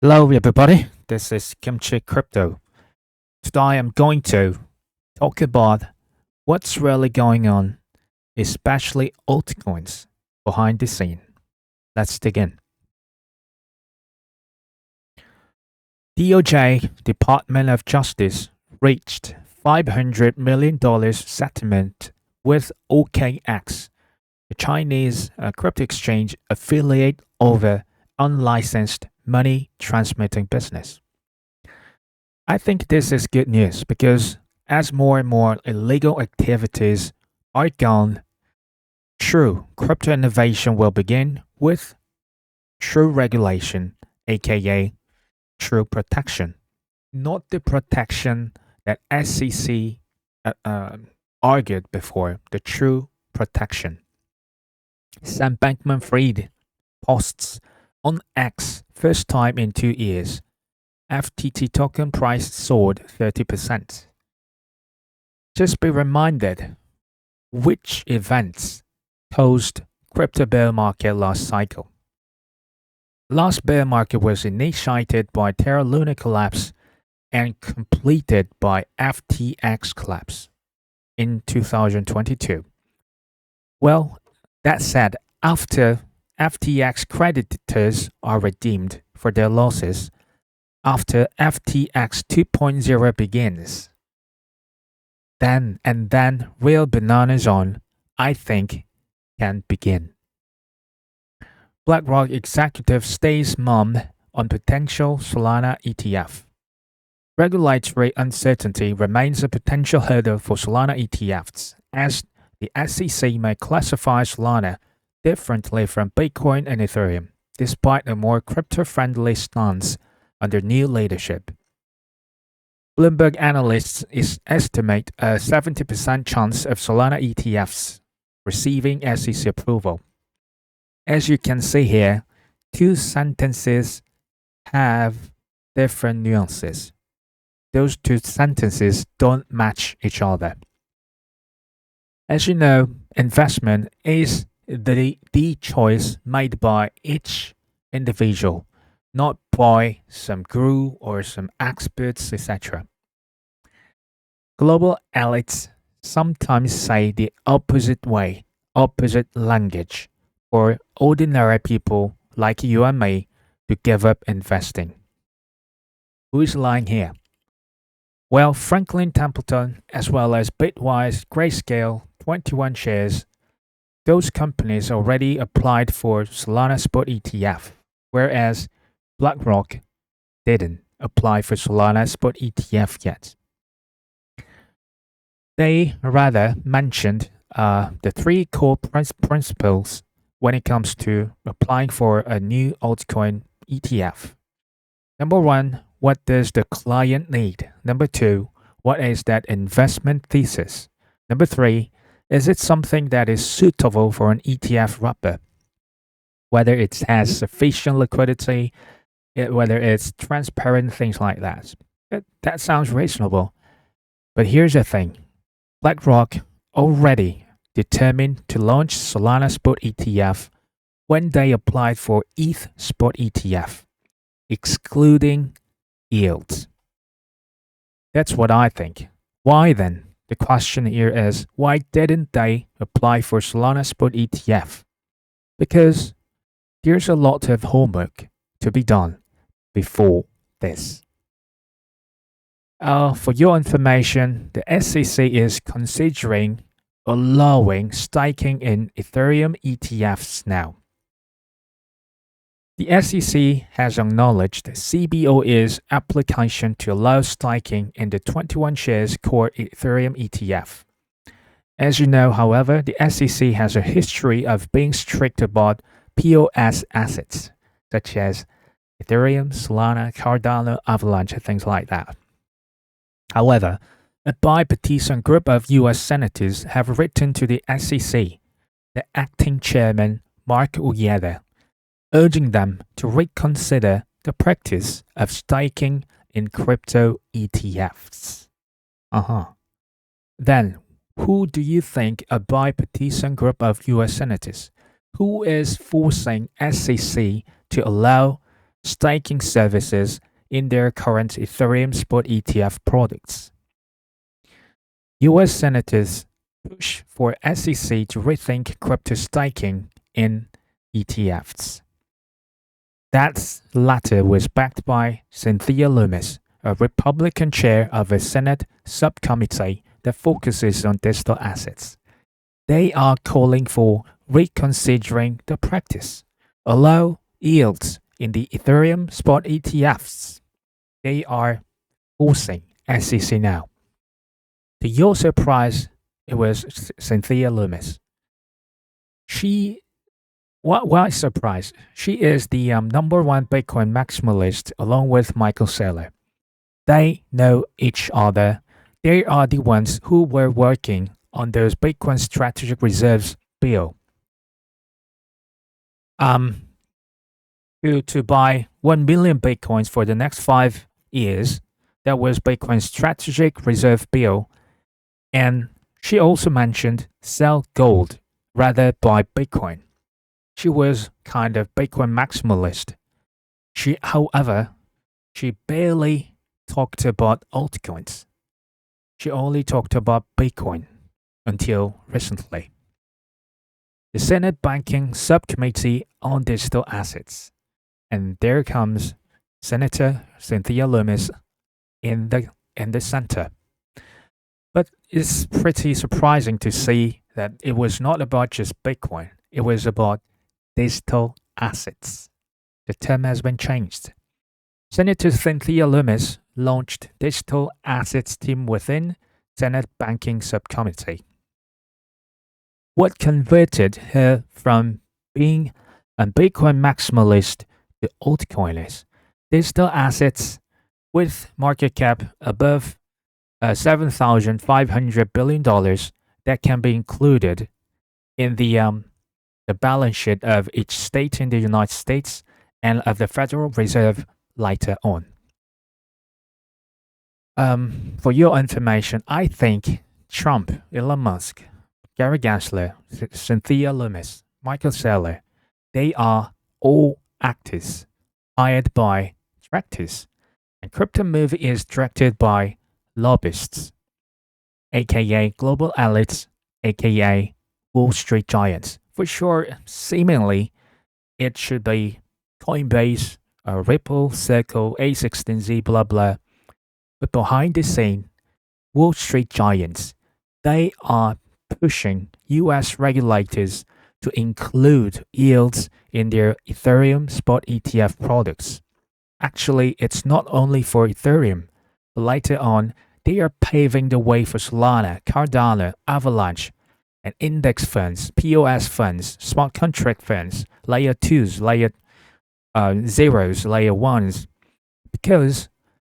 Hello, everybody. This is Kimchi Crypto. Today I'm going to talk about what's really going on, especially altcoins behind the scene. Let's dig in. DOJ, Department of Justice, reached $500 million settlement with OKX, the Chinese crypto exchange affiliate over unlicensed money transmitting business. I think this is good news because as more and more illegal activities are gone, true crypto innovation will begin with true regulation, aka true protection, not the protection that SEC uh, uh, argued before, the true protection. Sam Bankman Fried posts on X first time in 2 years. FTT token price soared 30%. Just be reminded which events caused crypto bear market last cycle. Last bear market was initiated by Terra Luna collapse and completed by FTX collapse in 2022. Well, that said, after FTX creditors are redeemed for their losses, after FTX 2.0 begins, then real bananas on, I think, can begin. BlackRock executive stays mum on potential Solana ETF. Regulatory uncertainty remains a potential hurdle for Solana ETFs, as the SEC may classify Solana differently from Bitcoin and Ethereum, despite a more crypto-friendly stance under new leadership. Bloomberg analysts estimate a 70% chance of Solana ETFs receiving SEC approval. As you can see here, two sentences have different nuances. Those two sentences don't match each other. As you know, investment is the choice made by each individual, not by some guru or some experts, etc. Global elites sometimes say the opposite way, opposite language, for ordinary people like you and me to give up investing. Who's lying here? Well, Franklin Templeton, as well as Bitwise, Grayscale, 21 Shares, those companies already applied for Solana Spot ETF, whereas BlackRock didn't apply for Solana Spot ETF yet. They rather mentioned the three core principles when it comes to applying for a new altcoin ETF. Number one, what does the client need? Number two, what is that investment thesis? Number three, is it something that is suitable for an ETF wrapper? Whether it has sufficient liquidity, whether it's transparent, things like that. That sounds reasonable. But here's the thing. BlackRock already determined to launch Solana Spot ETF when they applied for ETH Spot ETF, excluding yields. That's what I think. Why then? The question here is, why didn't they apply for Solana Spot ETF? Because there's a lot of homework to be done before this. For your information, the SEC is considering allowing staking in Ethereum ETFs now. The SEC has acknowledged CBOE's application to allow staking in the 21 shares core Ethereum ETF. As you know, however, the SEC has a history of being strict about POS assets, such as Ethereum, Solana, Cardano, Avalanche, and things like that. However, a bipartisan group of US senators have written to the SEC, the acting chairman, Mark Uyeda, urging them to reconsider the practice of staking in crypto ETFs. Then, who do you think a bipartisan group of US senators? Who is forcing SEC to allow staking services in their current Ethereum spot ETF products. US senators push for SEC to rethink crypto staking in ETFs. That latter was backed by Cynthia Lummis, a Republican chair of a Senate subcommittee that focuses on digital assets. They are calling for reconsidering the practice. Allow yields in the Ethereum spot ETFs. They are forcing SEC now. To your surprise, it was Cynthia Lummis. Why surprise? She is the number one Bitcoin maximalist along with Michael Saylor. They know each other. They are the ones who were working on those Bitcoin strategic reserves bill. To buy 1 million Bitcoins for the next 5 years. That was Bitcoin strategic reserve bill. And she also mentioned sell gold rather buy Bitcoin. She was kind of Bitcoin maximalist. However, she barely talked about altcoins. She only talked about Bitcoin until recently. The Senate Banking Subcommittee on Digital Assets. And there comes Senator Cynthia Lummis in the center. But it's pretty surprising to see that it was not about just Bitcoin. It was about digital assets. The term has been changed. Senator Cynthia Lummis launched digital assets team within Senate Banking Subcommittee. What converted her from being a Bitcoin maximalist to altcoiners? Digital assets with market cap above $7,500 billion that can be included in the balance sheet of each state in the United States and of the Federal Reserve later on. For your information, I think Trump, Elon Musk, Gary Gensler, Cynthia Lummis, Michael Saylor, they are all actors hired by directors. And Crypto Move is directed by lobbyists, aka global elites, aka Wall Street giants. For sure, seemingly, it should be Coinbase, Ripple, Circle, A16Z, blah blah. But behind the scene, Wall Street giants, they are pushing US regulators to include yields in their Ethereum spot ETF products. Actually, it's not only for Ethereum, but later on, they are paving the way for Solana, Cardano, Avalanche, and index funds, POS funds, smart contract funds, layer 2s, layer 0s, layer 1s, because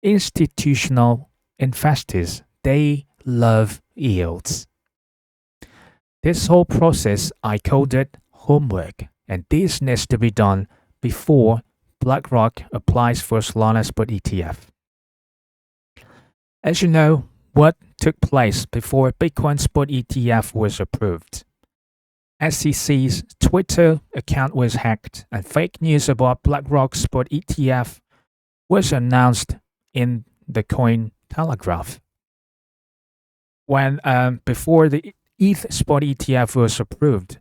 institutional investors, they love yields. This whole process, I called it homework, and this needs to be done before BlackRock applies for Solana spot ETF. As you know, what took place before Bitcoin spot ETF was approved? SEC's Twitter account was hacked, and fake news about BlackRock spot ETF was announced in the Coin Telegraph. When before the ETH spot ETF was approved,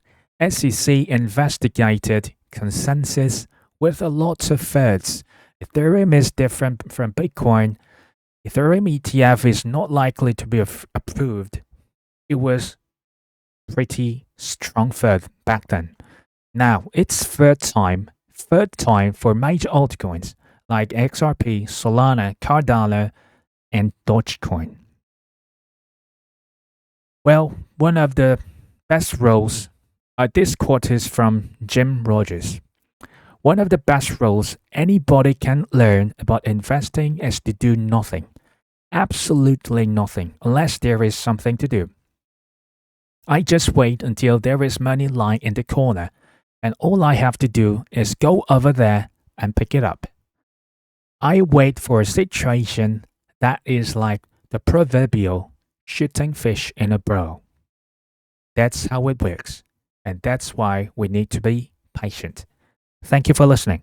SEC investigated consensus with a lot of thirds. Ethereum is different from Bitcoin. Ethereum ETF is not likely to be approved. It was pretty strong third back then. Now it's third time for major altcoins like XRP, Solana, Cardano, and Dogecoin. Well, one of the best roles, this quote is from Jim Rogers. One of the best roles anybody can learn about investing is to do nothing. Absolutely nothing, unless there is something to do. I just wait until there is money lying in the corner, and all I have to do is go over there and pick it up. I wait for a situation that is like the proverbial shooting fish in a barrel. That's how it works, and that's why we need to be patient. Thank you for listening.